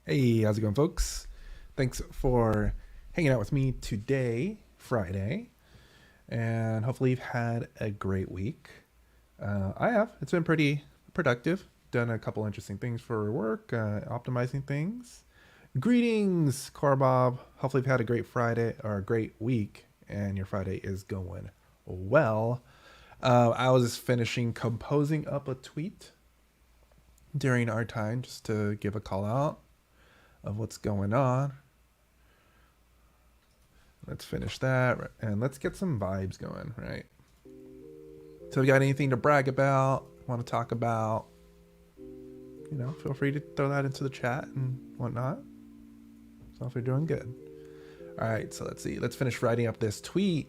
Hey, how's it going, folks? Thanks for hanging out with me today, Friday, and hopefully you've had a great week. I have. It's been pretty productive. Done a couple interesting things for work, optimizing things. Greetings, Corbob. Hopefully you've had a great Friday or a great week, and your Friday is going well. I was finishing composing up a tweet during our time just to give a call out of what's going on. Let's finish that and let's get some vibes going, right? So, if you got anything to brag about, want to talk about, feel free to throw that into the chat and whatnot. So, if you're doing good. All right, so let's see. Let's finish writing up this tweet.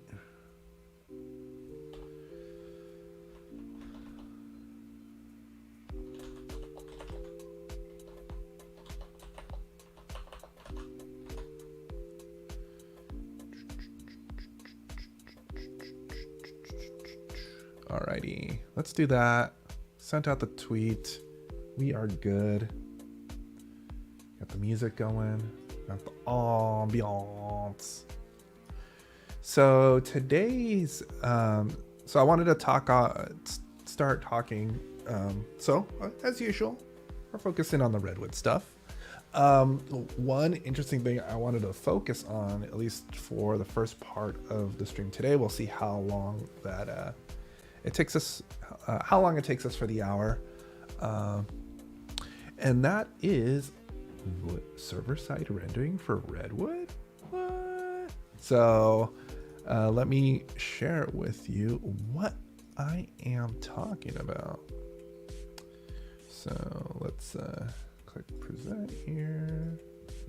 Alrighty, let's do that. Sent out the tweet. We are good. Got the music going. Got the ambiance. So today's, so I wanted to start talking. As usual, we're focusing on the Redwood stuff. One interesting thing I wanted to focus on, at least for the first part of the stream today, we'll see how long that it takes us, how long it takes us for the hour, and that is server-side rendering for Redwood. What? So let me share with you what I am talking about. So let's click present here.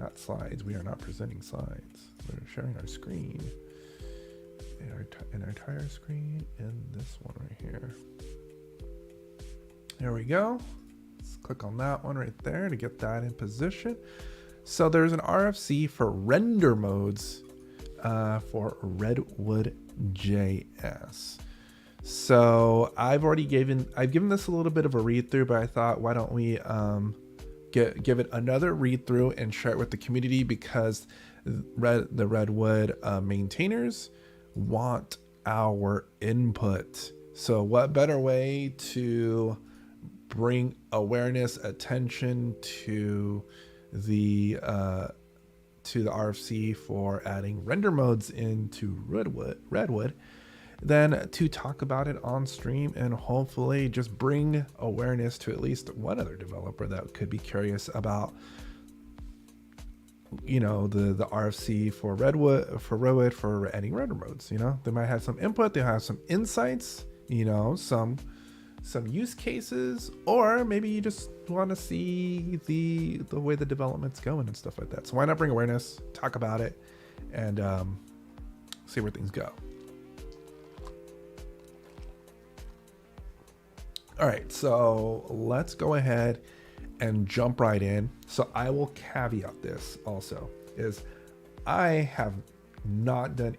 Not slides. We are not presenting slides. We're sharing our screen. Our entire screen and this one right here. There we go. Let's click on that one right there to get that in position. So there's an RFC for render modes for RedwoodJS. So I've given this a little bit of a read through, but I thought, why don't we give it another read through and share it with the community, because the Redwood maintainers want our input. So what better way to bring awareness, attention to the RFC for adding render modes into Redwood than to talk about it on stream and hopefully just bring awareness to at least one other developer that could be curious about the RFC for Redwood for adding render modes. They might have some input, they have some insights, some use cases, or maybe you just want to see the way the development's going and stuff like that. So why not bring awareness, talk about it, and see where things go. All right, so let's go ahead and jump right in. So I will caveat this also, is I have not done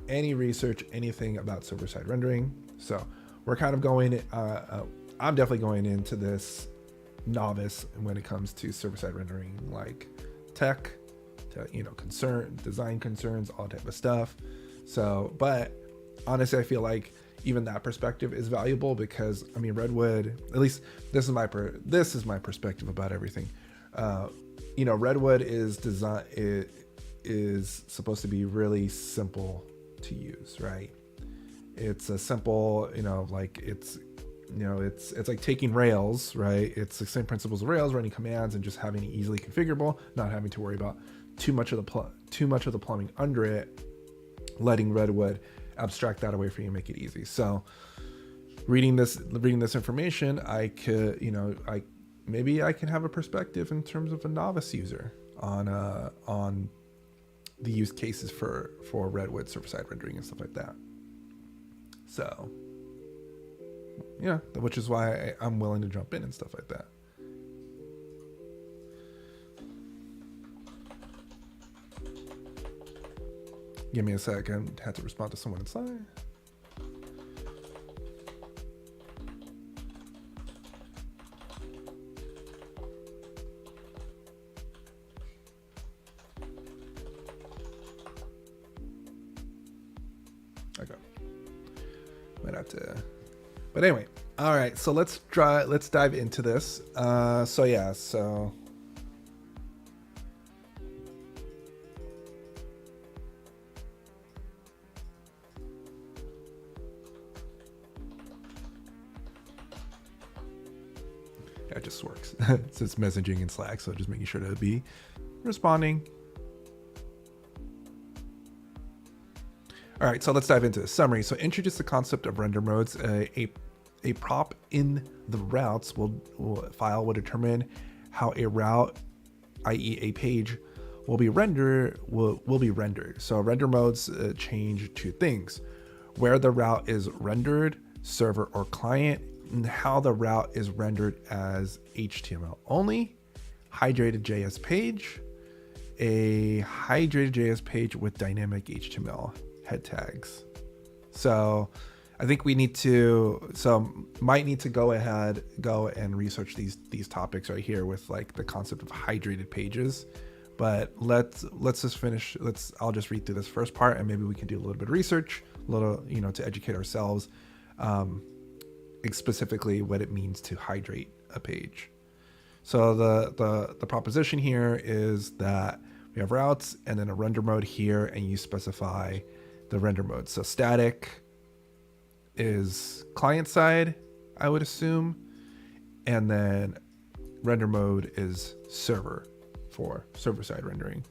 any research, anything about server-side rendering. So we're kind of going, I'm definitely going into this novice when it comes to server-side rendering, like tech, design concerns, all type of stuff. So, but honestly, I feel like even that perspective is valuable, because Redwood, at least this is my perspective about everything. Redwood is supposed to be really simple to use, right? It's a simple, it's like taking Rails, right? It's the same principles of Rails, running commands and just having it easily configurable, not having to worry about too much of the plumbing under it, letting Redwood abstract that away for you and make it easy. So reading this information, I could, maybe I can have a perspective in terms of a novice user on the use cases for Redwood server-side rendering and stuff like that. So yeah, which is why I'm willing to jump in and stuff like that. Give me a second. Had to respond to someone inside. have to. But anyway, all right. So let's dive into this. So it just works. It's messaging in Slack, so just making sure to be responding. All right, so let's dive into the summary. So introduce the concept of render modes. A prop in the routes file will determine how a route, i.e. a page, will be rendered. So render modes change two things: where the route is rendered, server or client, and how the route is rendered as HTML only, hydrated JS page, a hydrated JS page with dynamic HTML head tags. So I think might need to go and research these topics right here with like the concept of hydrated pages. But let's just finish. I'll just read through this first part, and maybe we can do a little bit of research, to educate ourselves, specifically what it means to hydrate a page. So the proposition here is that we have routes and then a render mode here, and you specify the render mode. So static is client side, I would assume, and then render mode is server for server side rendering.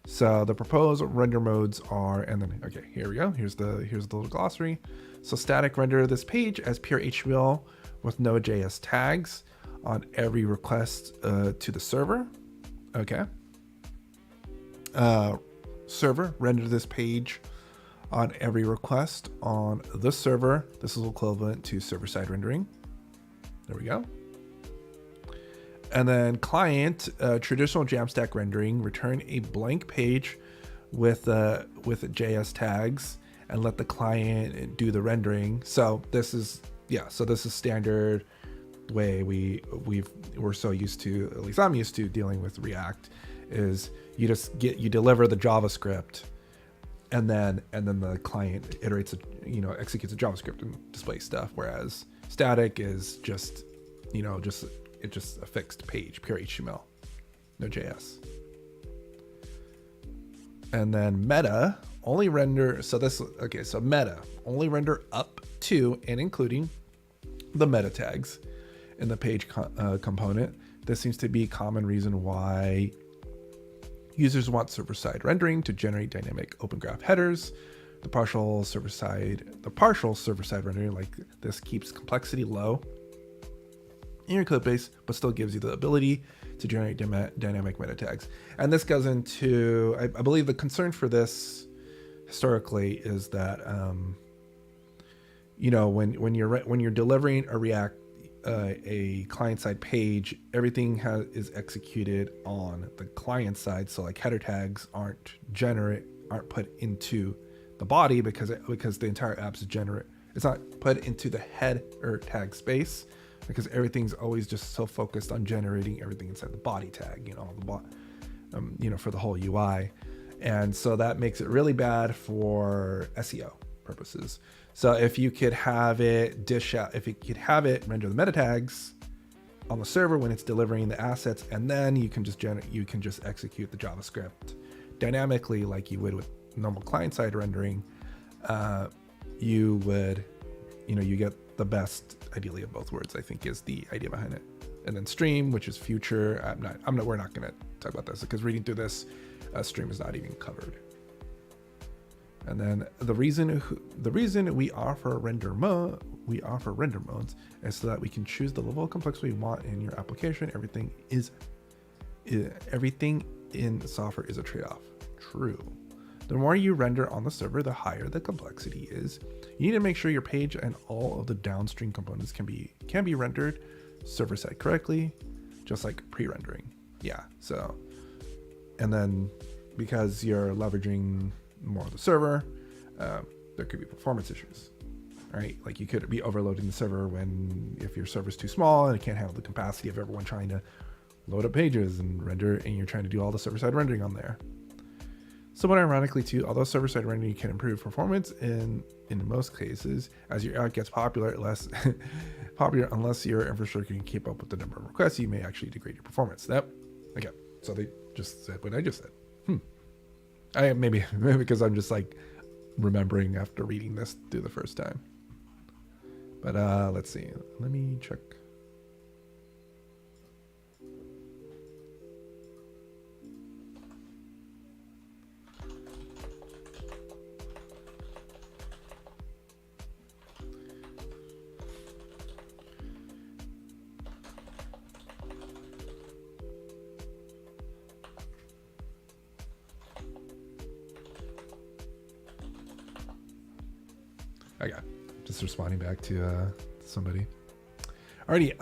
So the proposed render modes are, and then okay, here we go. Here's the little glossary. So static, render this page as pure HTML with no JS tags on every request to the server. Okay. Server, render this page on every request on the server. This is equivalent to server-side rendering. There we go. And then client, traditional Jamstack rendering, return a blank page with JS tags and let the client do the rendering. So this is standard way we're so used to, at least I'm used to dealing with React, is you deliver the JavaScript, and then the client iterates executes a JavaScript and displays stuff, whereas static is just a fixed page, pure HTML, no JS. And then meta only render, so meta only render up to and including the meta tags in the page component. This seems to be a common reason why users want server-side rendering to generate dynamic open graph headers. The partial server-side rendering like this keeps complexity low in your code base, but still gives you the ability to generate dynamic meta tags. And this goes into, I believe the concern for this historically is that, when you're delivering a React, a client-side page, everything is executed on the client side. So like header tags aren't put into the body because the entire app's it's not put into the header tag space, because everything's always just so focused on generating everything inside the body tag, for the whole UI. And so that makes it really bad for SEO purposes. So if you could have it render the meta tags on the server when it's delivering the assets, and then you can just execute the JavaScript dynamically like you would with normal client-side rendering, you get the best, ideally, of both worlds, I think, is the idea behind it. And then stream, which is future. We're not going to talk about this because reading through this, stream is not even covered. And then the reason we offer render modes is so that we can choose the level of complexity we want in your application. Everything in software is a trade-off. True. The more you render on the server, the higher the complexity is. You need to make sure your page and all of the downstream components can be rendered server-side correctly, just like pre-rendering. Yeah. So, and then because you're leveraging more of the server, there could be performance issues, right? Like you could be overloading the server if your server's too small and it can't handle the capacity of everyone trying to load up pages and render, and you're trying to do all the server-side rendering on there. Somewhat ironically too, although server-side rendering can improve performance in most cases, as your app gets popular, less popular unless your infrastructure can keep up with the number of requests, you may actually degrade your performance. That, again, so they just said what I just said. I maybe because I'm just like remembering after reading this through the first time. But let's see. Let me check. Okay, just responding back to somebody. Alrighty,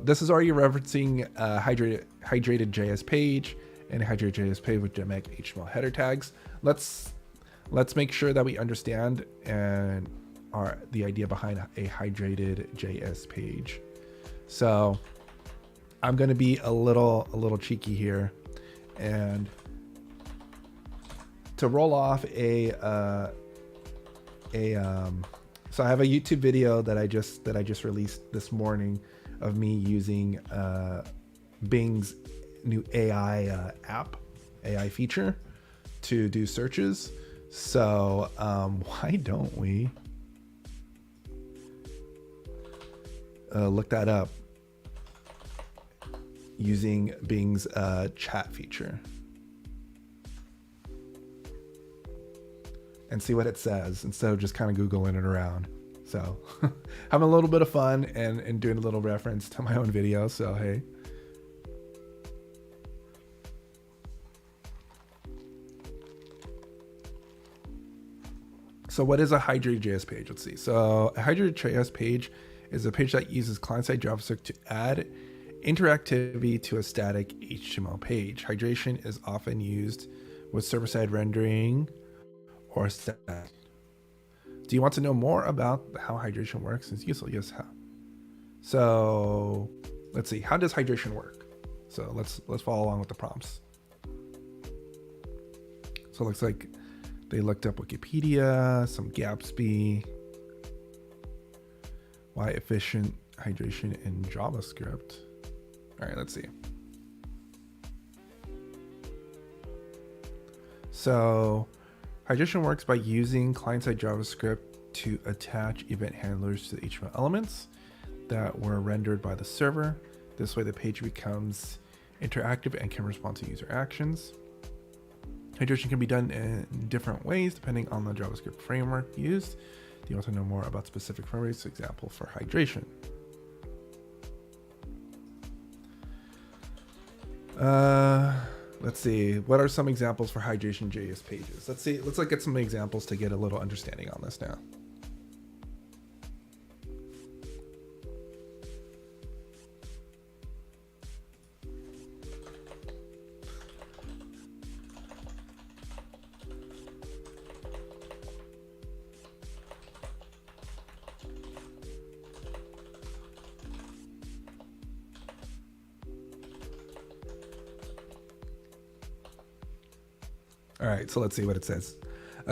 this is already referencing hydrated JS page and hydrated JS page with Gem HTML header tags. Let's make sure that we understand and the idea behind a hydrated JS page. So I'm going to be a little cheeky here, and to roll off so I have a YouTube video that I just released this morning of me using Bing's new AI AI feature to do searches. So why don't we look that up using Bing's chat feature and see what it says instead of just kind of Googling it around. So having a little bit of fun and doing a little reference to my own video. So, hey. So what is a hydrated JS page? Let's see. So a hydrated JS page is a page that uses client-side JavaScript to add interactivity to a static HTML page. Hydration is often used with server-side rendering or static. Do you want to know more about how hydration works? It's useful. Yes, how? So let's see. How does hydration work? So let's follow along with the prompts. So it looks like they looked up Wikipedia, some Gatsby, why efficient hydration in JavaScript. All right, let's see. So hydration works by using client-side JavaScript to attach event handlers to the HTML elements that were rendered by the server. This way the page becomes interactive and can respond to user actions. Hydration can be done in different ways depending on the JavaScript framework used. Do you want to know more about specific frameworks? Example for hydration. Let's see. What are some examples for hydration JS pages? Let's see. Let's get some examples to get a little understanding on this now. All right, so let's see what it says.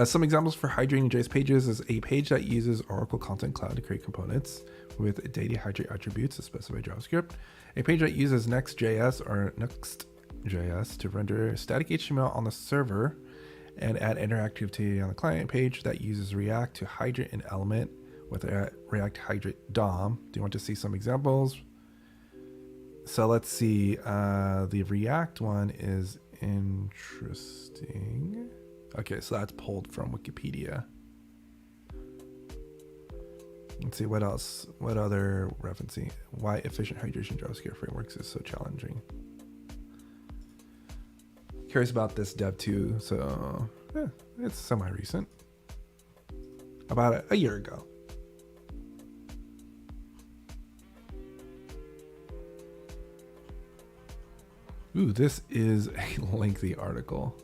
Some examples for hydrating JS pages is a page that uses Oracle Content Cloud to create components with data hydrate attributes to specify JavaScript. A page that uses Next.js or Next.js to render static HTML on the server and add interactivity on the client. Page that uses React to hydrate an element with a React Hydrate DOM. Do you want to see some examples? So let's see. The React one is interesting. Okay, so that's pulled from Wikipedia. Let's see what else. What other referencing? Why efficient hydration JavaScript frameworks is so challenging. Curious about this dev too. So it's semi-recent. About a year ago. Ooh, this is a lengthy article.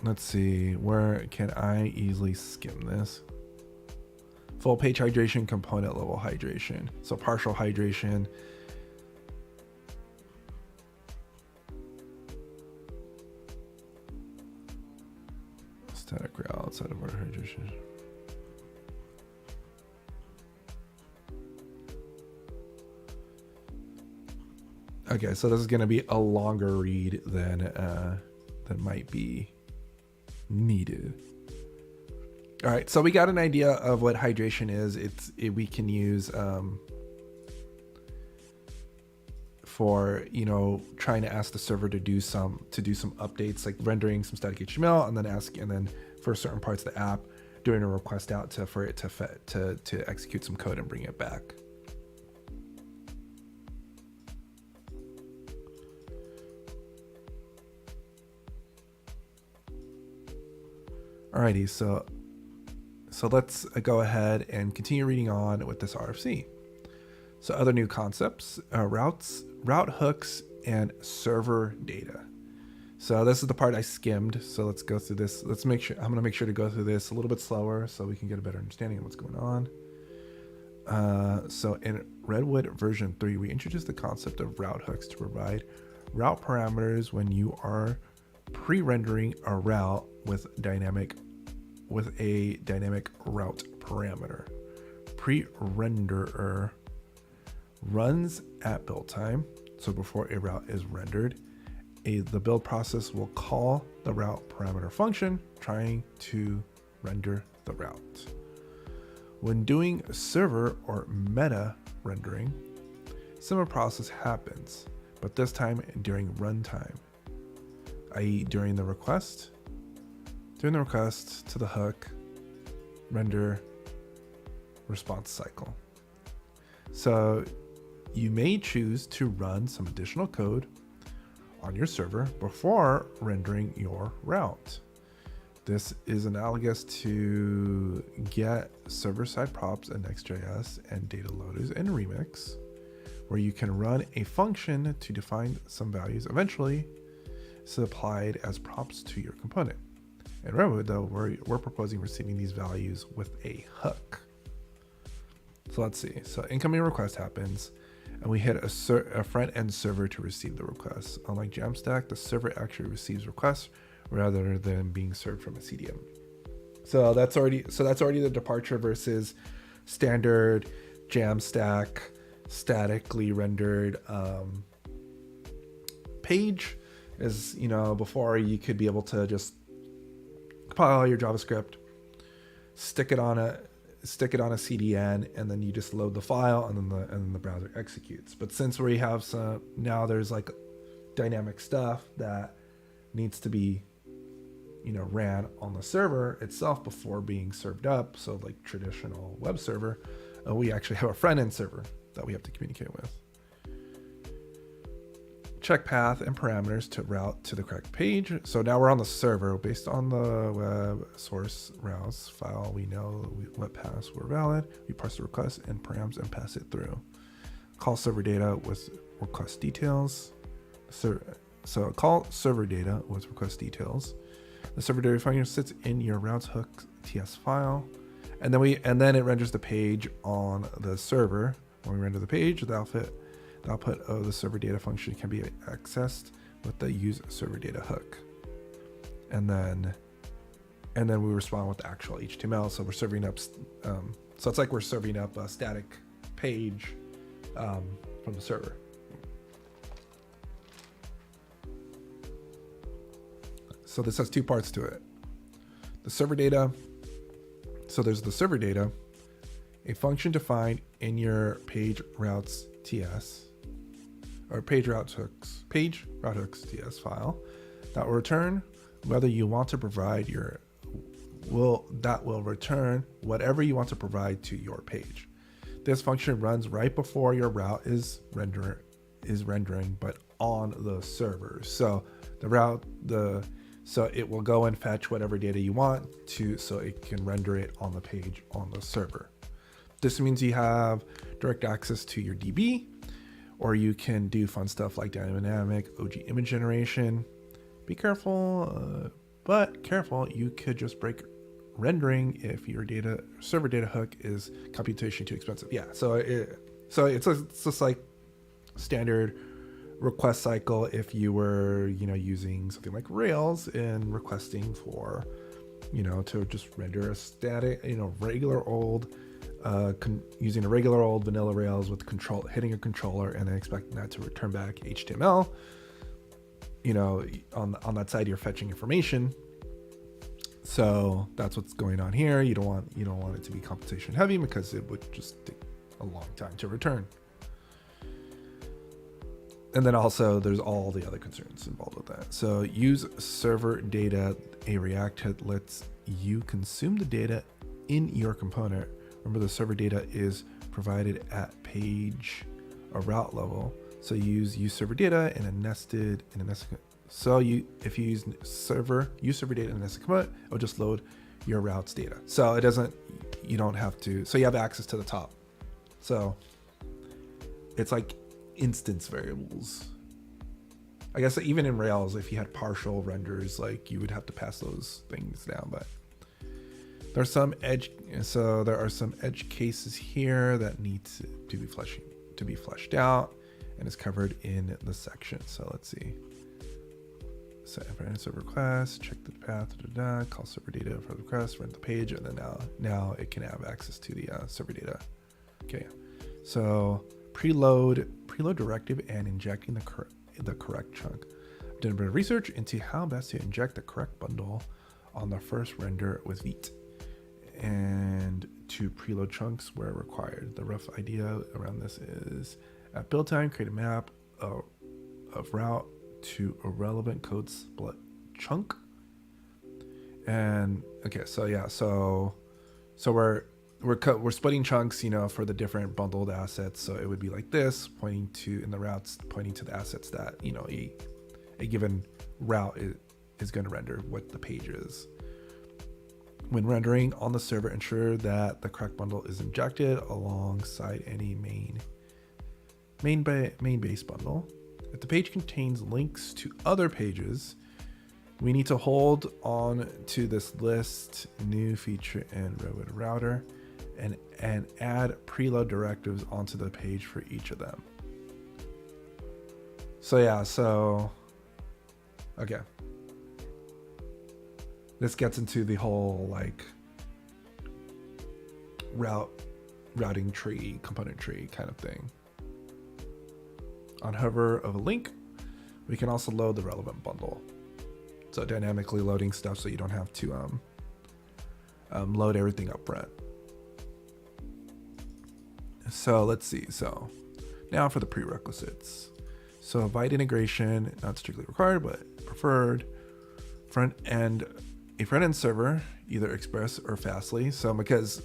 Let's see, where can I easily skim this? full page hydration, component level hydration. So partial hydration. Static route outside of our hydration. Okay, so this is going to be a longer read than might be needed. All right, so we got an idea of what hydration is. We can use for trying to ask the server to do some updates, like rendering some static HTML, and then for certain parts of the app doing a request out for it to execute some code and bring it back. Alrighty, so let's go ahead and continue reading on with this RFC. So other new concepts, route hooks, and server data. So this is the part I skimmed. So let's go through this. I'm going to make sure to go through this a little bit slower so we can get a better understanding of what's going on. So in Redwood version 3, we introduced the concept of route hooks to provide route parameters when you are pre-rendering a route with a dynamic route parameter. Pre-renderer runs at build time, so before a route is rendered, the build process will call the route parameter function trying to render the route. When doing server or meta rendering, similar process happens, but this time during runtime, i.e. during the request to the hook render response cycle. So you may choose to run some additional code on your server before rendering your route. This is analogous to get server-side props in Next.js and data loaders in Remix, where you can run a function to define some values. Eventually, it's applied as props to your component. In Redwood, though, we're proposing receiving these values with a hook. So let's see. So incoming request happens, and we hit a front-end server to receive the request. Unlike Jamstack, the server actually receives requests rather than being served from a CDN. So that's already the departure versus standard Jamstack statically rendered page. Is before you could be able to just compile your JavaScript, stick it on a CDN, and then you just load the file, and then the browser executes. But since we have now there's like dynamic stuff that needs to be ran on the server itself before being served up. So like traditional web server, we actually have a front-end server that we have to communicate with. Check path and parameters to route to the correct page. So now we're on the server. Based on the web source routes file, we know what paths were valid. We parse the request and params and pass it through. Call server data with request details. So call server data with request details. The server data function sits in your routes hook TS file, and then it renders the page on the server. When we render the page, the output of the server data function can be accessed with the use server data hook, and then we respond with the actual HTML. So we're serving up. So it's like we're serving up a static page from the server. So this has two parts to it. The server data. So there's the server data, a function defined in your page routes TS or page route hooks TS file that will return whether you want to provide that will return whatever you want to provide to your page. This function runs right before your route is rendering, but on the server. So so it will go and fetch whatever data you want to, so it can render it on the page on the server. This means you have direct access to your DB, or you can do fun stuff like dynamic OG image generation. Be careful, you could just break rendering if your server data hook is computation too expensive. Yeah, so it's just like standard request cycle if you were using something like Rails and requesting for to just render a static regular old using a regular old vanilla Rails with hitting a controller and then expecting that to return back HTML. On that side you're fetching information. So that's what's going on here. You don't want it to be computation heavy because it would just take a long time to return. And then also there's all the other concerns involved with that. So use server data. A React head lets you consume the data in your component. Remember, the server data is provided at page or route level. So you use server data in a nested. So if you use server data in a nested commit, it'll just load your routes data. So you don't have to. So you have access to the top. So it's like instance variables. I guess even in Rails, if you had partial renders, like you would have to pass those things down. But there are some edge cases here that need to be fleshed out, and is covered in the section. So let's see. Set server request, check the path, call server data for the request, run the page, and then now it can have access to the server data. Okay, so preload directive and injecting the correct chunk. I've done a bit of research into how best to inject the correct bundle on the first render with Vite, and to preload chunks where required. The rough idea around this is at build time, create a map of route to a relevant code split chunk. And okay, so yeah, so we're splitting chunks, for the different bundled assets. So it would be like this, pointing to the assets that a given route is going to render what the page is. When rendering on the server, ensure that the correct bundle is injected alongside any main base bundle. If the page contains links to other pages, we need to hold on to this list new feature in Redwood router and add preload directives onto the page for each of them. So yeah, okay. This gets into the whole like routing tree, component tree kind of thing. On hover of a link, we can also load the relevant bundle. So dynamically loading stuff so you don't have to load everything up front. So let's see. So now for the prerequisites. So Vite integration, not strictly required, but preferred. A front-end server, either Express or Fastly. So because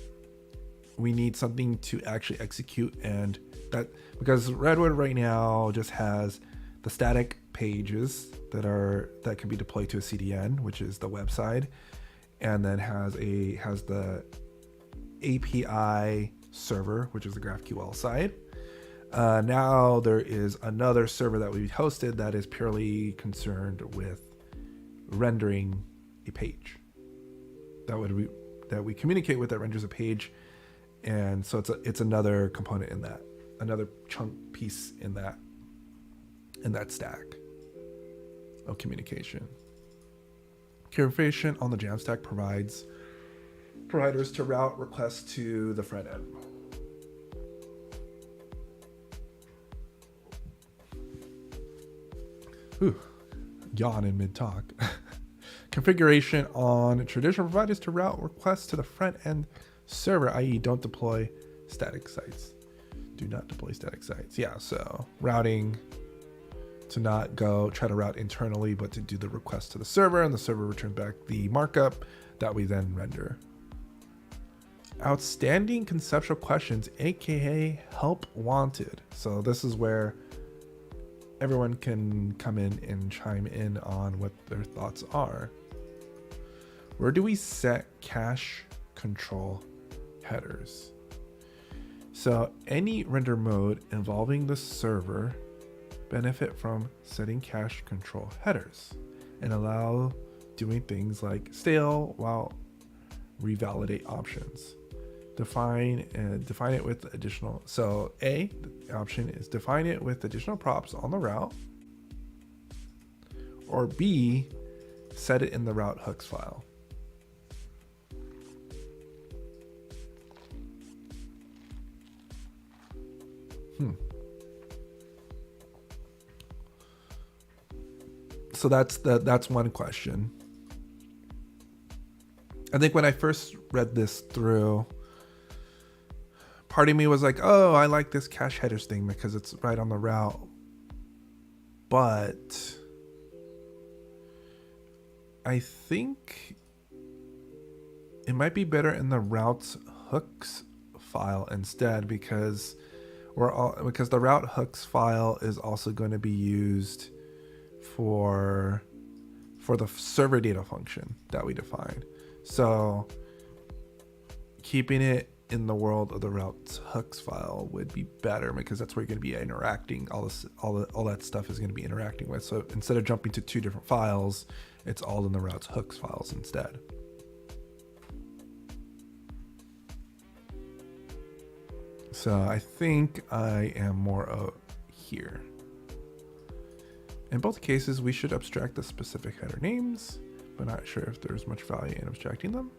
we need something to actually execute, and because Redwood right now just has the static pages that can be deployed to a CDN, which is the website, and then has the API server, which is the GraphQL side. Now there is another server that we hosted that is purely concerned with rendering a page that we communicate with, that renders a page. And so it's another component in that, another chunk piece in that stack of communication. Configuration on the Jamstack providers to route requests to the front end. Yawn in mid-talk. Configuration on traditional providers to route requests to the front end server, i.e. don't deploy static sites. Do not deploy static sites. Yeah, so routing to not go try to route internally, but to do the request to the server, and the server returns back the markup that we then render. Outstanding conceptual questions, aka help wanted. So this is where everyone can come in and chime in on what their thoughts are. Where do we set cache control headers? So any render mode involving the server benefit from setting cache control headers and allow doing things like stale while revalidate options. Define it with additional. So A, the option is define it with additional props on the route, or B, set it in the route hooks file. So that's one question. I think when I first read this through, part of me was like, oh, I like this cache headers thing because it's right on the route. But I think it might be better in the routes hooks file instead, because the route hooks file is also going to be used for the server data function that we defined. So keeping it in the world of the routes hooks file would be better, because that's where you're going to be interacting. All that stuff is going to be interacting with. So instead of jumping to two different files, it's all in the routes hooks files instead. So I think I am more here. In both cases, we should abstract the specific header names, but not sure if there's much value in abstracting them.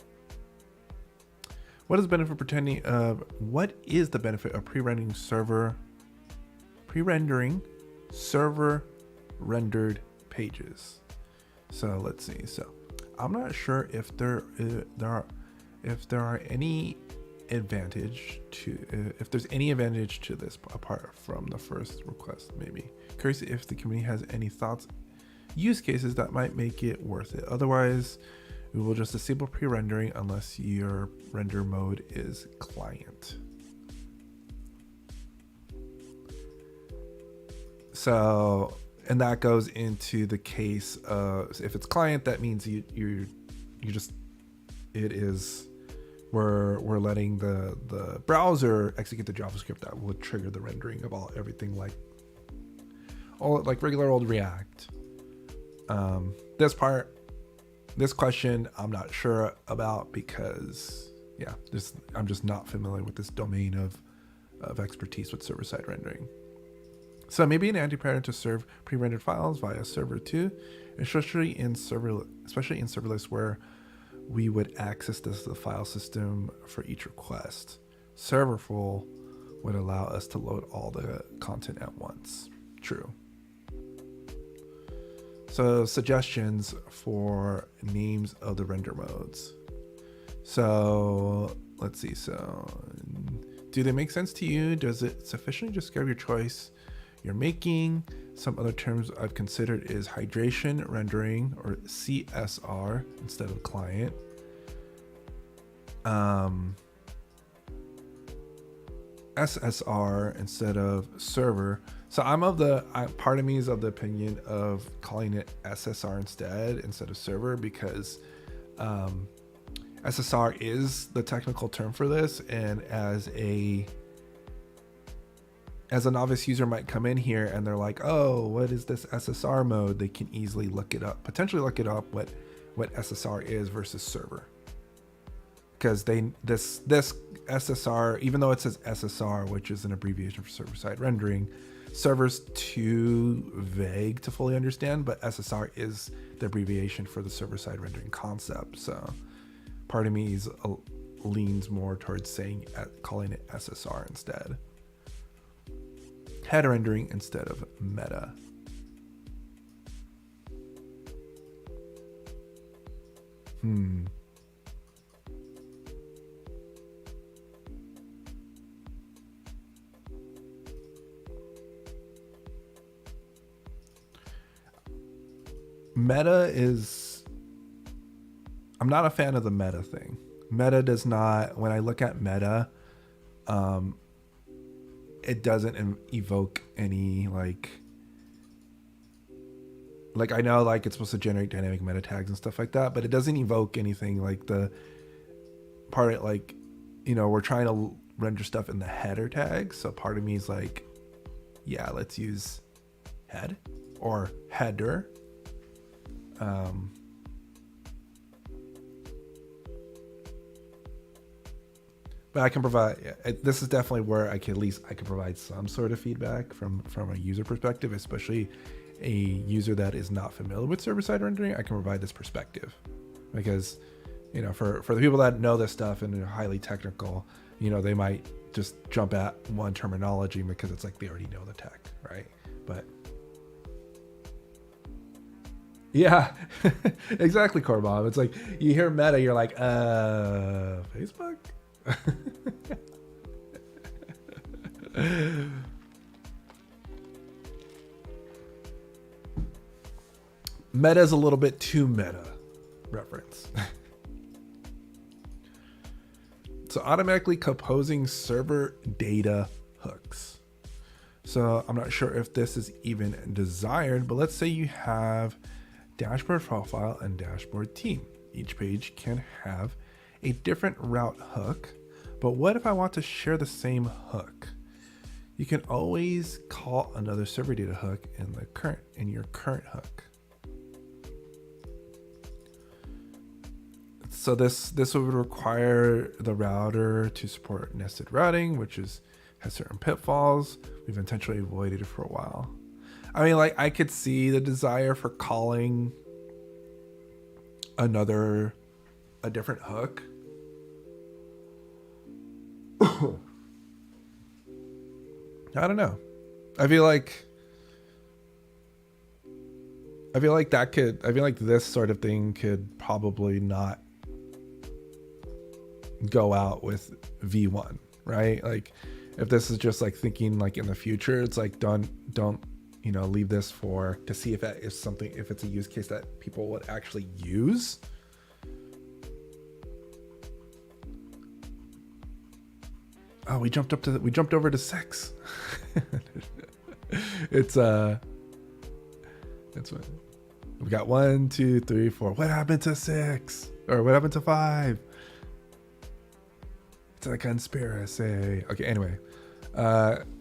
What is the benefit of what is the benefit of pre-rendering server rendered pages? So let's see. So I'm not sure if there are any advantage to if there's any advantage to this apart from the first request. Maybe curious if the community has any thoughts, use cases that might make it worth it. Otherwise, we will just disable pre-rendering unless your render mode is client. So, and that goes into the case of if it's client, that means we're letting the browser execute the JavaScript that would trigger the rendering of everything like regular old React. This question I'm not sure about, because I'm just not familiar with this domain of expertise with server-side rendering. So maybe an anti-pattern to serve pre-rendered files via server 2, especially in serverless where we would access the file system for each request. Serverful would allow us to load all the content at once. True. So suggestions for names of the render modes. So let's see. So do they make sense to you? Does it sufficiently describe your choice you're making? Some other terms I've considered is hydration rendering, or CSR instead of client. SSR instead of server. So part of me is of the opinion of calling it SSR instead of server, because SSR is the technical term for this, and as a novice user might come in here and they're like, oh, what is this SSR mode? They can easily potentially look it up what SSR is versus server. Because this SSR, even though it says SSR, which is an abbreviation for server-side rendering, server's too vague to fully understand, but SSR is the abbreviation for the server-side rendering concept. So part of me leans more towards calling it SSR instead. Header rendering instead of meta. Meta is, I'm not a fan of the meta thing. Meta does not, when I look at meta, it doesn't evoke any like I know like it's supposed to generate dynamic meta tags and stuff like that, but it doesn't evoke anything like the part of like, we're trying to render stuff in the header tag. So part of me is like, yeah, let's use head or header. but I can provide. This is definitely where I can provide some sort of feedback from a user perspective, especially a user that is not familiar with server-side rendering. I can provide this perspective because, for the people that know this stuff and are highly technical, they might just jump at one terminology because it's like they already know the tech, right? But yeah, exactly, Corbob. It's like you hear Meta, you're like, Facebook. Meta is a little bit too meta reference. So automatically composing server data hooks. So I'm not sure if this is even desired, but let's say you have dashboard profile and dashboard team. Each page can have a different route hook, but what if I want to share the same hook? You can always call another server data hook in your current hook. So this would require the router to support nested routing, which has certain pitfalls. We've intentionally avoided it for a while. I mean, like, I could see the desire for calling a different hook. I don't know. I feel like this sort of thing could probably not go out with V1, right? Like, if this is just like thinking like in the future, it's like don't leave this to see if it's a use case that people would actually use. Oh, we jumped over to 6. It's what we got. 1, 2, 3, 4. What happened to 6? Or what happened to 5? It's a conspiracy. Okay, anyway.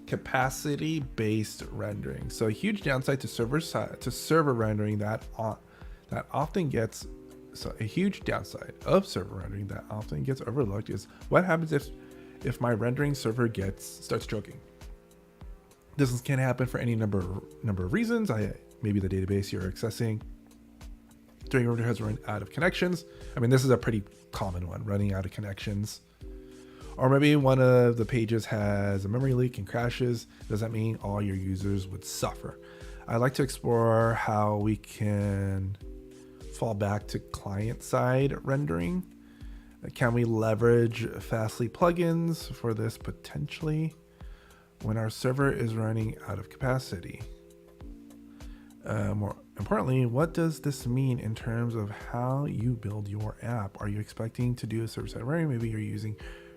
Capacity-based rendering. So a huge downside to server rendering that often gets overlooked is what happens if my rendering server starts choking. This can happen for any number of reasons. Maybe the database you're accessing during render has run out of connections. I mean, this is a pretty common one, running out of connections. Or maybe one of the pages has a memory leak and crashes. Does that mean all your users would suffer? I'd like to explore how we can fall back to client-side rendering. Can we leverage Fastly plugins for this potentially when our server is running out of capacity? More importantly, what does this mean in terms of how you build your app? Are you expecting to do a server-side rendering? Maybe you're using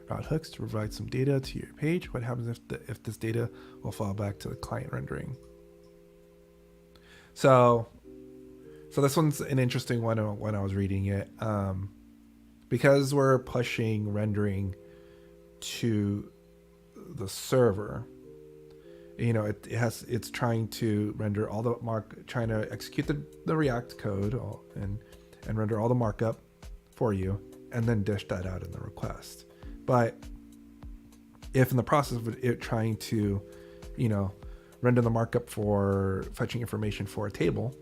route hooks to provide some data to your page. What happens if this data will fall back to the client rendering? So this one's an interesting one when I was reading it, because we're pushing rendering to the server. It's trying to render all the trying to execute the React code and render all the markup for you, and then dish that out in the request. But if in the process of it trying to, render the markup for fetching information for a table,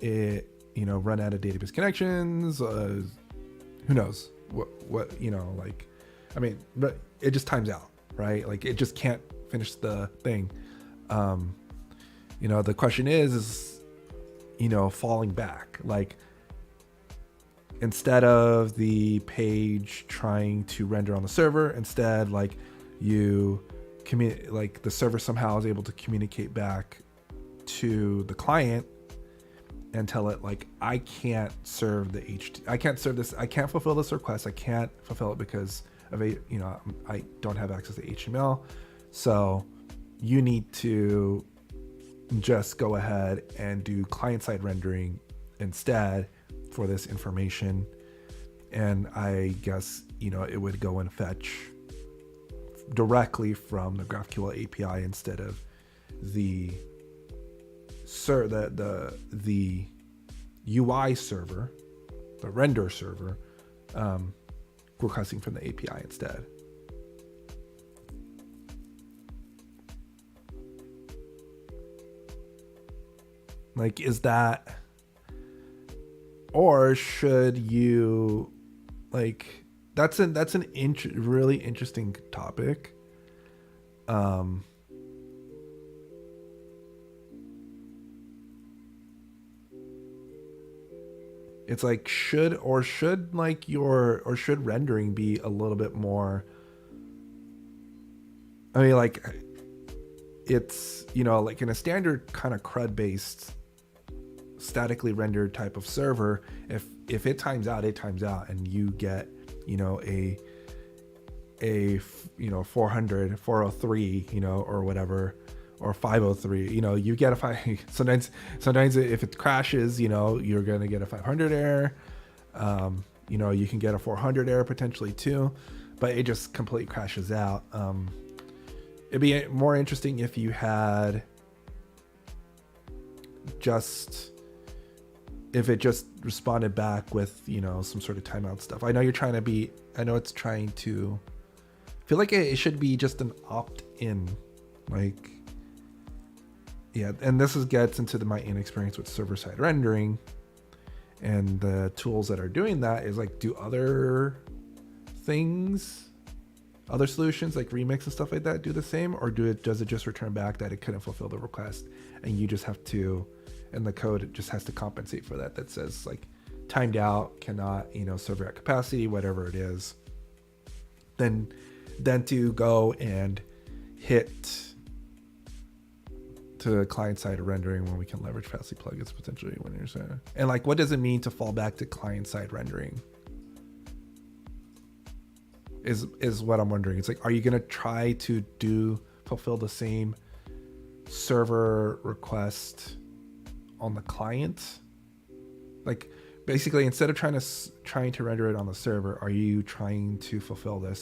it, run out of database connections, who knows what, but it just times out, right? Like, it just can't finish the thing. The question is, falling back, like, instead of the page trying to render on the server, instead, like, the server somehow is able to communicate back to the client and tell it, like, I can't serve I can't serve this, I can't fulfill this request, I can't fulfill it because of I don't have access to HTML, so you need to just go ahead and do client-side rendering instead for this information. And I guess, it would go and fetch directly from the GraphQL API instead of the UI server, the render server, requesting from the API instead. Like, is that, or should you, like, that's an really interesting topic. It's like, should rendering be a little bit more, I mean, like, it's, like in a standard kind of CRUD based statically rendered type of server, if it times out, and you get, a 400, 403, or whatever, or 503, you get a 5. Sometimes if it crashes, you're going to get a 500 error. You can get a 400 error potentially too, but it just completely crashes out. It'd be more interesting if you had if it just responded back with, some sort of timeout stuff. I know it's trying to feel like it should be just an opt-in, like, yeah. And this gets into my inexperience with server-side rendering, and the tools that are doing that is like, do other solutions like Remix and stuff like that do the same, or does it just return back that it couldn't fulfill the request, and you just have to, and the code, it just has to compensate for that. That says like timed out, cannot, server at capacity, whatever it is. Then to go and hit to client-side rendering when we can leverage Fastly plugins potentially when you're saying, and like, what does it mean to fall back to client-side rendering? Is what I'm wondering. It's like, are you going to try to fulfill the same server request on the client? Like, basically, instead of trying to render it on the server, are you trying to fulfill the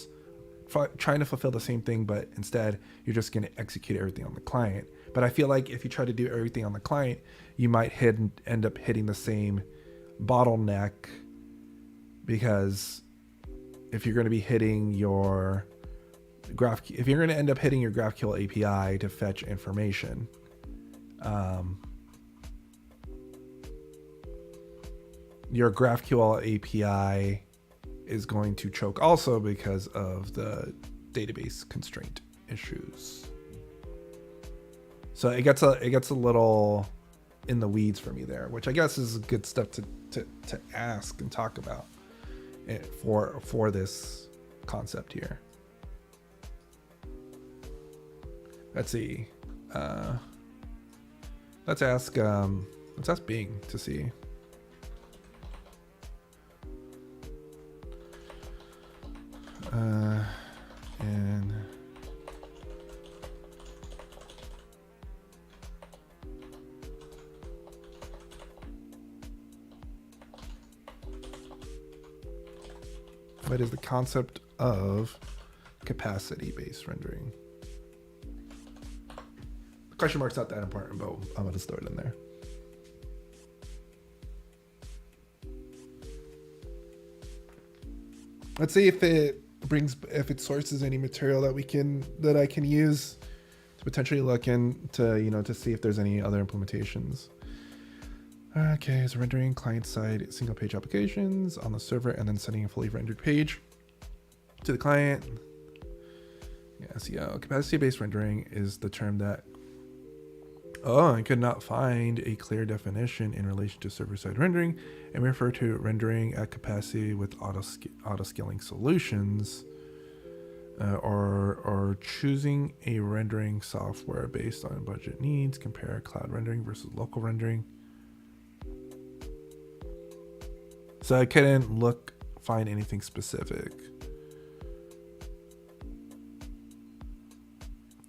same thing, but instead you're just going to execute everything on the client? But I feel like if you try to do everything on the client, you might end up hitting the same bottleneck, because if you're going to be hitting your if you're going to end up hitting your GraphQL API to fetch information, your GraphQL API is going to choke also because of the database constraint issues. So it gets a little in the weeds for me there, which I guess is good stuff to ask and talk about for this concept here. Let's see. Let's ask Bing to see. And what is the concept of capacity-based rendering? The question mark's not that important, but I'm going to throw it in there. Let's see if it sources any material that I can use to potentially look into, to see if there's any other implementations. Okay, so rendering client-side single-page applications on the server and then sending a fully rendered page to the client. Yeah, SEO. Capacity-based rendering is the term that, I could not find a clear definition in relation to server-side rendering, and refer to rendering at capacity with auto-scaling solutions, or choosing a rendering software based on budget needs. Compare cloud rendering versus local rendering. So I couldn't find anything specific.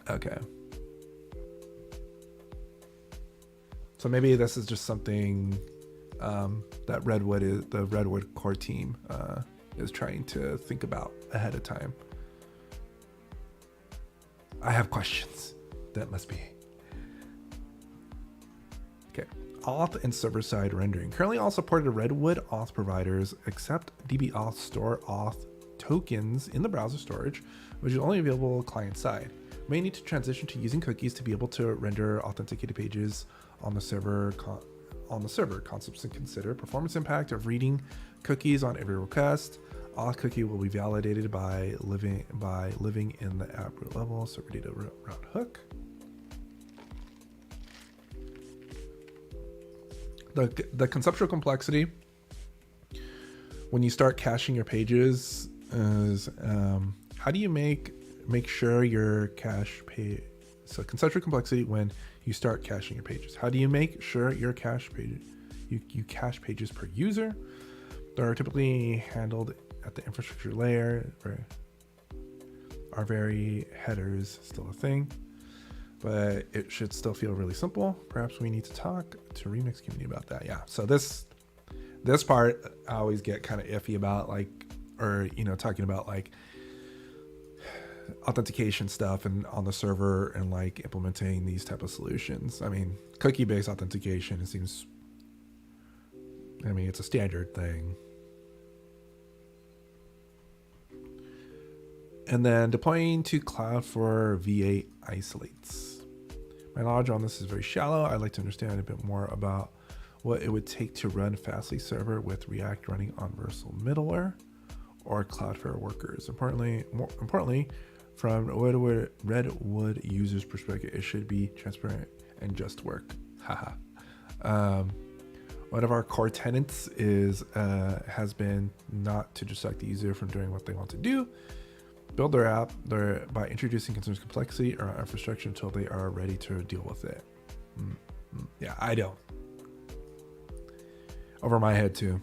Okay. So maybe this is just something that the Redwood core team is trying to think about ahead of time. I have questions. That must be. Okay. Auth and server-side rendering. Currently all supported Redwood auth providers accept dbauth store auth tokens in the browser storage, which is only available client-side. May need to transition to using cookies to be able to render authenticated pages on the server. Concepts to consider: performance impact of reading cookies on every request. Auth cookie will be validated by living in the app root level. Server data route hook. The conceptual complexity when you start caching your pages is how do you make sure your cache page. So conceptual complexity when you start caching your pages. How do you make sure your cache page you cache pages per user? They're typically handled at the infrastructure layer. Are very headers still a thing? But it should still feel really simple. Perhaps we need to talk to Remix community about that. Yeah. So this part I always get kind of iffy about, like, or talking about like authentication stuff and on the server and like implementing these type of solutions. I mean, cookie-based authentication, it seems, it's a standard thing. And then deploying to cloud for V8 isolates. My knowledge on this is very shallow. I'd like to understand a bit more about what it would take to run Fastly server with React running on Versal middleware or Cloudflare workers. Importantly, from Redwood users' perspective, it should be transparent and just work. Haha. One of our core tenets has been not to distract the user from doing what they want to do. Build their app by introducing concerns complexity or infrastructure until they are ready to deal with it. Yeah, I don't. Over my head too.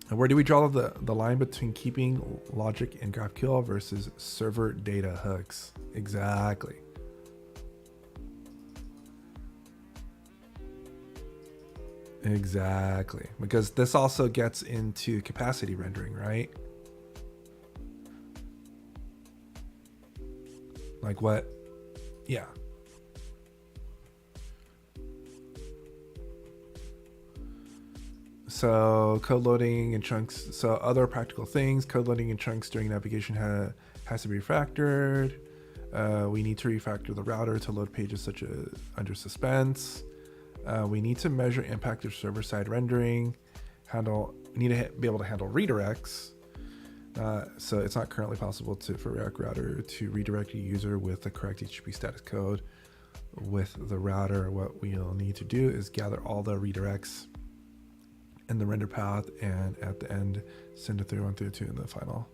And where do we draw the line between keeping logic in GraphQL versus server data hooks? Exactly. Exactly. Because this also gets into capacity rendering, right? Like what? Yeah. So code loading in chunks. So other practical things, code loading in chunks during navigation has to be refactored. We need to refactor the router to load pages such as under suspense. We need to measure impact of server-side rendering. We need to be able to handle redirects. So it's not currently possible for React Router to redirect a user with the correct HTTP status code with the router. What we'll need to do is gather all the redirects in the render path and at the end send a 3132 in the final.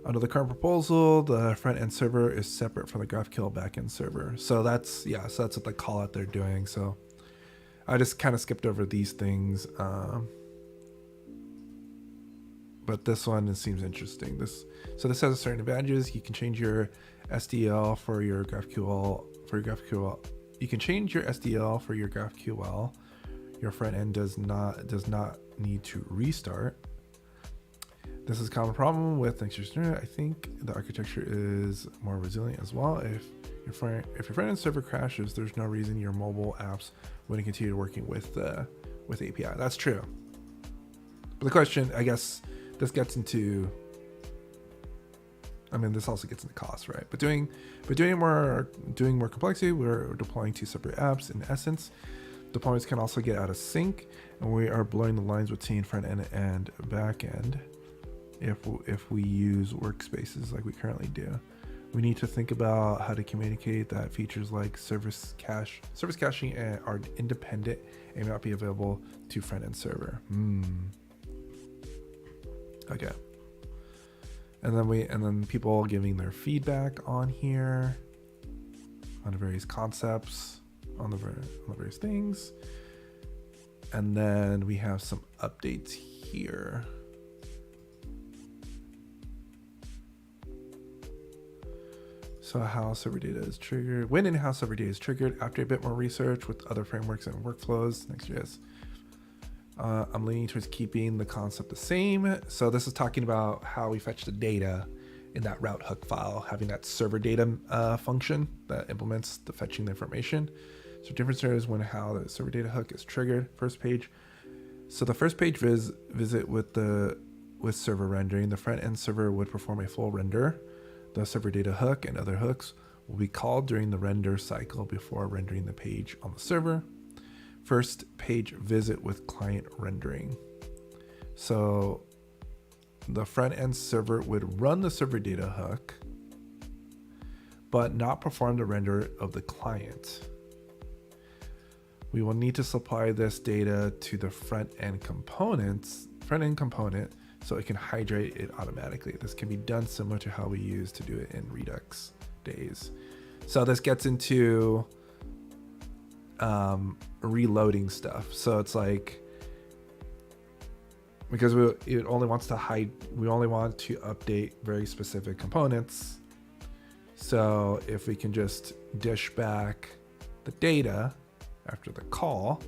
Under the current proposal, the front-end server is separate from the GraphQL backend server. So that's what the call out they're doing. So I just kind of skipped over these things. But this one seems interesting. This has certain advantages. You can change your SDL for your GraphQL. You can change your SDL for your GraphQL. Your front end does not need to restart. This is a common problem with next-gen. I think the architecture is more resilient as well. If your front end server crashes, there's no reason your mobile apps wouldn't continue working with API. That's true. But the question, I guess, this gets into. This also gets into cost, right? But doing more complexity, we're deploying two separate apps in essence. Deployments can also get out of sync, and we are blurring the lines between front end and back end. If we use workspaces like we currently do, we need to think about how to communicate that features like service caching are independent and may not be available to front end server. Okay. And then people giving their feedback on here, on the various concepts, on the various things. And then we have some updates here. So how server data is triggered, when and how server data is triggered after a bit more research with other frameworks and workflows. Next.js. I'm leaning towards keeping the concept the same. So this is talking about how we fetch the data in that route hook file, having that server data function that implements the fetching the information. So difference is how the server data hook is triggered. First page. So the first page visit with server rendering, the front end server would perform a full render. The server data hook and other hooks will be called during the render cycle before rendering the page on the server. First page visit with client rendering. So the front end server would run the server data hook, but not perform the render of the client. We will need to supply this data to the front end component, so it can hydrate it automatically. This can be done similar to how we used to do it in Redux days. So this gets into reloading stuff. So it's like, because it only wants to we only want to update very specific components. So if we can just dish back the data after the call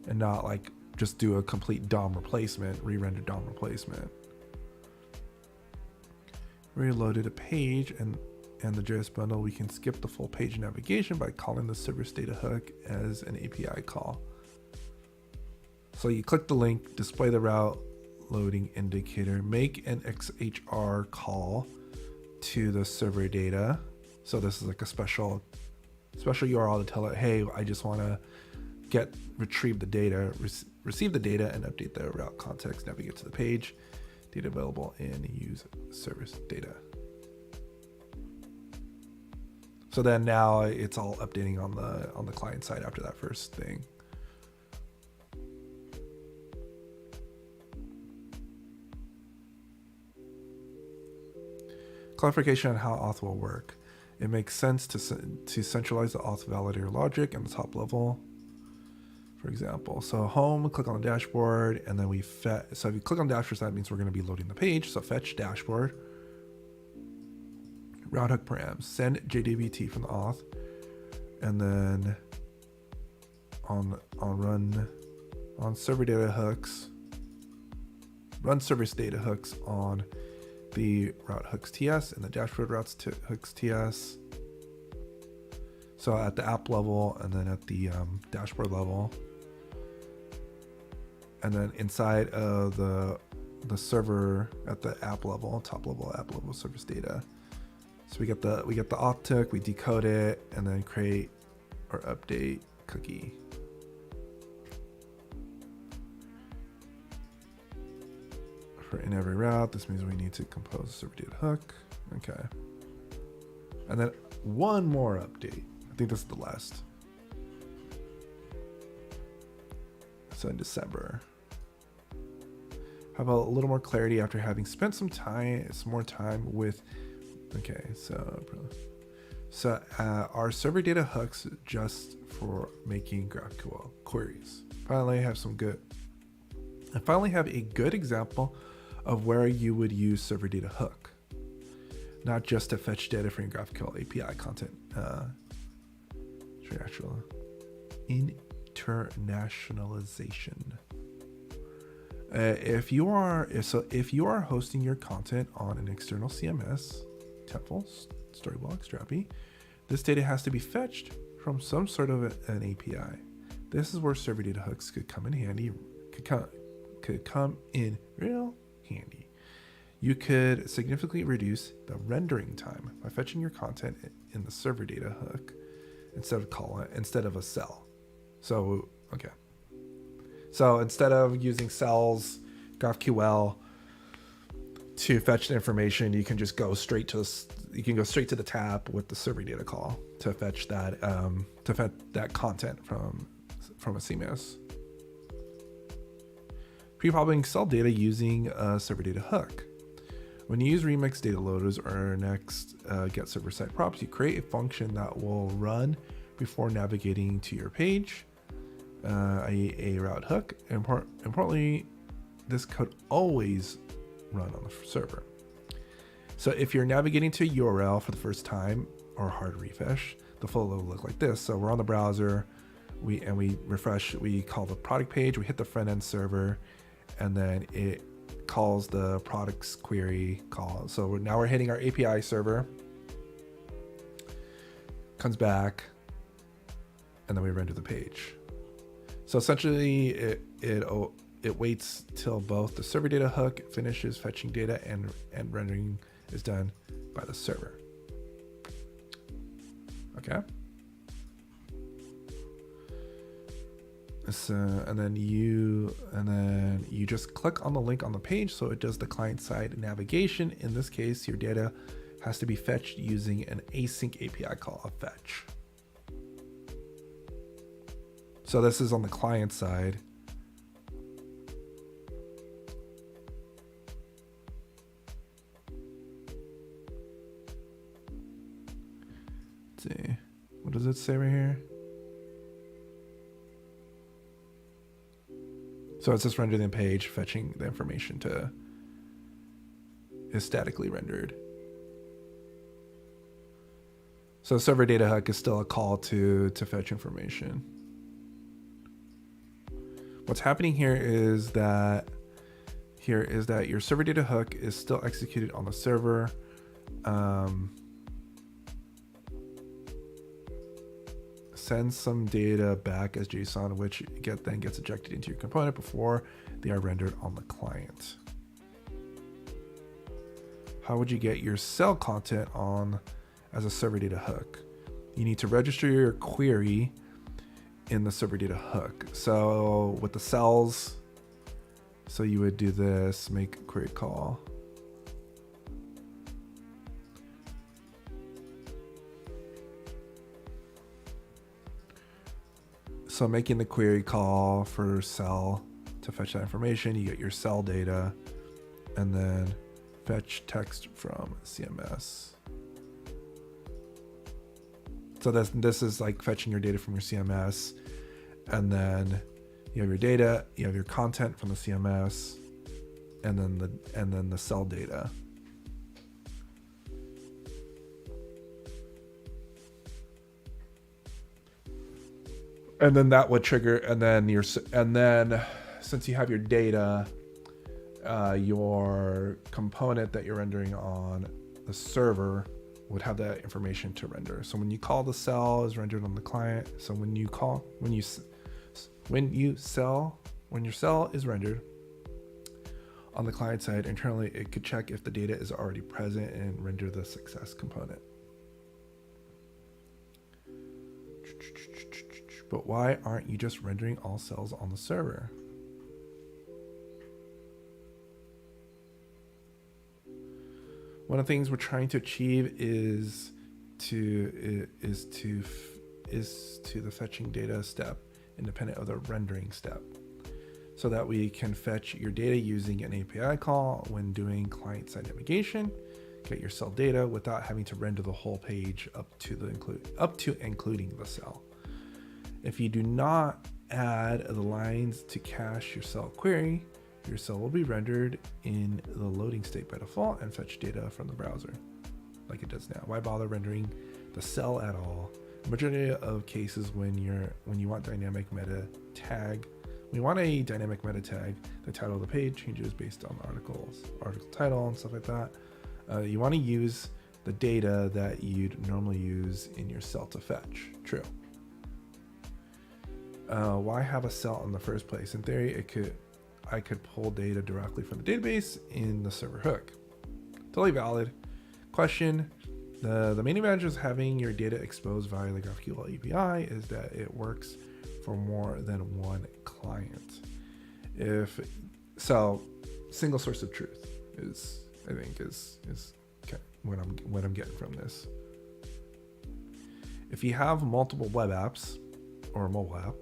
and not like just do a complete DOM replacement, re-render DOM replacement. Reloaded a page and the JS bundle, we can skip the full page navigation by calling the service data hook as an API call. So you click the link, display the route loading indicator, make an XHR call to the server data. So this is like a special URL to tell it, hey, I just want to retrieve the data, receive the data, and update the route context, navigate to the page, data available, and use service data. So then now it's all updating on the client side after that first thing. Clarification on how auth will work. It makes sense to centralize the auth validator logic on the top level. For example, so home, click on the dashboard, and then so if you click on dashboard, that means we're going to be loading the page. So fetch dashboard, route hook params, send JDBT from the auth, and then on server data hooks, run service data hooks on the route hooks TS and the dashboard routes hooks TS. So at the app level and then at the dashboard level, and then inside of the server at the app level, top level app level service data. So we get the auth hook, we decode it, and then create or update cookie. In every route, this means we need to compose a server data hook. Okay. And then one more update. I think this is the last. So in December. How about a little more clarity after having spent some more time with, okay, so our server data hooks just for making GraphQL queries. Finally have a good example of where you would use server data hook, not just to fetch data from your GraphQL API content. Internationalization. If you are hosting your content on an external CMS, Temple, Storyblok, Strapi, this data has to be fetched from some sort of an API. This is where server data hooks could come in handy. Could come in real handy. You could significantly reduce the rendering time by fetching your content in the server data hook instead of a cell. So okay. So instead of using cells, GraphQL to fetch the information, you can just go straight to the tab with the server data call to fetch that content from a CMS. Pre-populating cell data using a server data hook. When you use Remix data loaders or next get server side props, you create a function that will run before navigating to your page, a route hook. Importantly, this could always run on the server. So if you're navigating to a URL for the first time or hard refresh, the flow will look like this. So we're on the browser, we refresh, we call the product page, we hit the front end server, and then it calls the products query call. So now we're hitting our API server, comes back, and then we render the page. So essentially it waits till both the server data hook finishes fetching data and rendering is done by the server. Okay. So, and then you just click on the link on the page, so it does the client-side navigation. In this case, your data has to be fetched using an async API call of fetch. So this is on the client side. Let's see, what does it say right here? So it's just rendering the page, fetching the information is statically rendered. So server data hook is still a call to fetch information. What's happening here is that your server data hook is still executed on the server. Sends some data back as JSON, which then gets ejected into your component before they are rendered on the client. How would you get your cell content on as a server data hook? You need to register your query in the server data hook. So with the cells, so you would do this, make a query call. So making the query call for cell to fetch that information, you get your cell data, and then fetch text from CMS. So this is like fetching your data from your CMS, and then you have your data, you have your content from the CMS, and then the cell data. And then that would trigger, and then since you have your data, your component that you're rendering on the server would have that information to render. So when you call, the cell is rendered on the client. So when your cell is rendered on the client side, internally it could check if the data is already present and render the success component. But why aren't you just rendering all cells on the server? One of the things we're trying to achieve is to the fetching data step independent of the rendering step, so that we can fetch your data using an API call when doing client-side navigation, get your cell data without having to render the whole page up to including the cell. If you do not add the lines to cache your cell query, your cell will be rendered in the loading state by default and fetch data from the browser like it does now. Why bother rendering the cell at all? The majority of cases when you want dynamic meta tag, we want a dynamic meta tag, the title of the page changes based on article title and stuff like that. You want to use the data that you'd normally use in your cell to fetch. True. Why have a cell in the first place? In theory, I could pull data directly from the database in the server hook. Totally valid question. The main advantage of having your data exposed via the GraphQL API is that it works for more than one client. Single source of truth is okay, what I'm getting from this. If you have multiple web apps or a mobile app,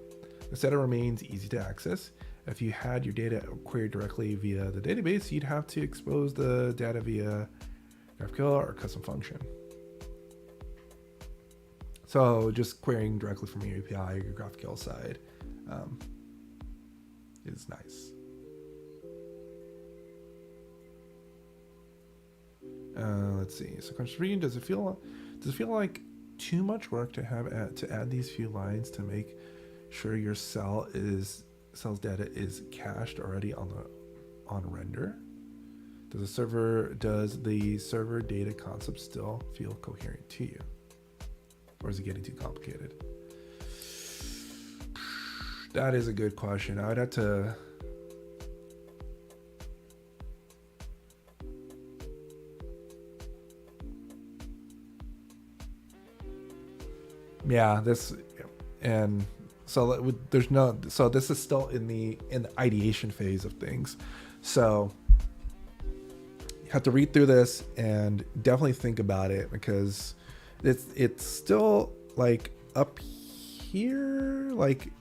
the data remains easy to access. If you had your data queried directly via the database, you'd have to expose the data via GraphQL or custom function. So just querying directly from your API or your GraphQL side is nice. Let's see. So question 3, does it feel like too much work to add these few lines to make sure your cell's data is cached already on render? Does the server data concept still feel coherent to you? Or is it getting too complicated? That is a good question. I would have to Yeah, this, and so there's no, so this is still in the ideation phase of things. So you have to read through this and definitely think about it, because it's still like up here, like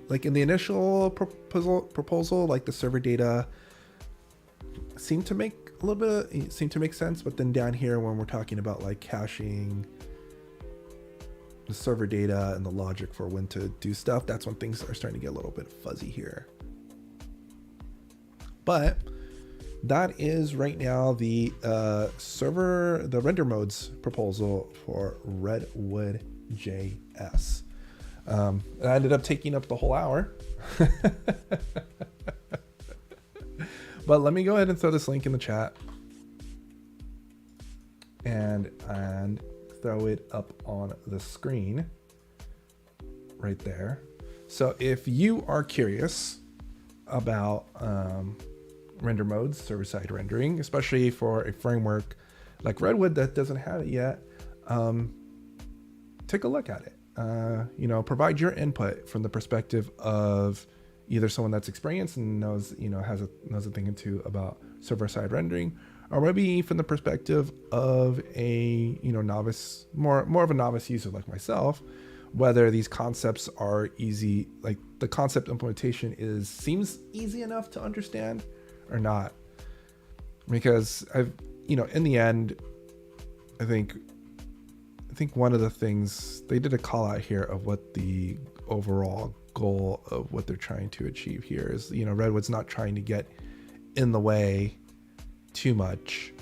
in the initial proposal, like the server data seemed to make a little bit seemed to make sense, but then down here when we're talking about like caching the server data and the logic for when to do stuff, that's when things are starting to get a little bit fuzzy here. But that is right now the the render modes proposal for RedwoodJS. I ended up taking up the whole hour. But let me go ahead and throw this link in the chat and throw it up on the screen right there. So if you are curious about render modes, server-side rendering, especially for a framework like Redwood that doesn't have it yet, take a look at it. You know, provide your input from the perspective of either someone that's experienced and knows, you know, knows a thing or two about server-side rendering, or maybe from the perspective of a, you know, novice, more of a novice user like myself, whether these concepts are easy, like the concept implementation seems easy enough to understand or not. Because you know, in the end, I think one of the things, they did a call out here of what the overall goal of what they're trying to achieve here is, you know, Redwood's not trying to get in the way too much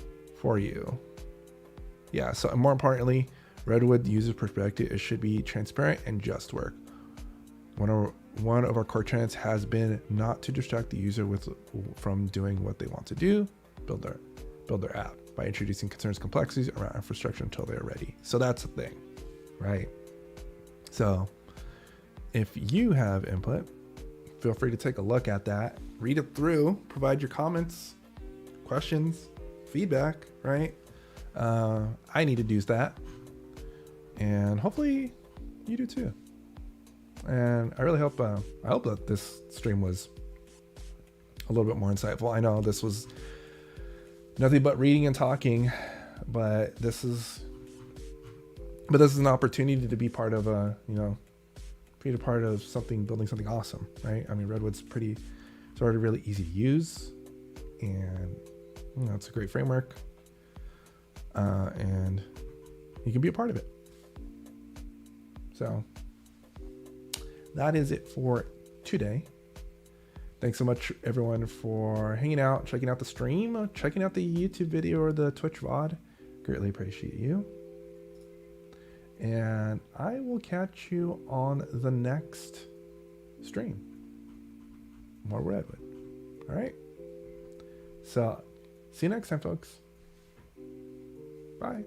for you. Yeah, so more importantly, Redwood user perspective, it should be transparent and just work. One of our core tenets has been not to distract the user from doing what they want to do, build their app, by introducing concerns, complexities around infrastructure until they're ready. So that's the thing, right? So if you have input, feel free to take a look at that, read it through, provide your comments, questions, feedback, right? I need to do that, and hopefully you do too. And I really hope that this stream was a little bit more insightful. I know this was nothing but reading and talking, but this is an opportunity to be part of part of something, building something awesome, right? I mean, Redwood's it's already really easy to use, and you know, it's a great framework, and you can be a part of it. So that is it for today. Thanks so much, everyone, for hanging out, checking out the stream, checking out the YouTube video or the Twitch VOD. Greatly appreciate you. And I will catch you on the next stream. More Redwood. All right. So see you next time, folks. Bye.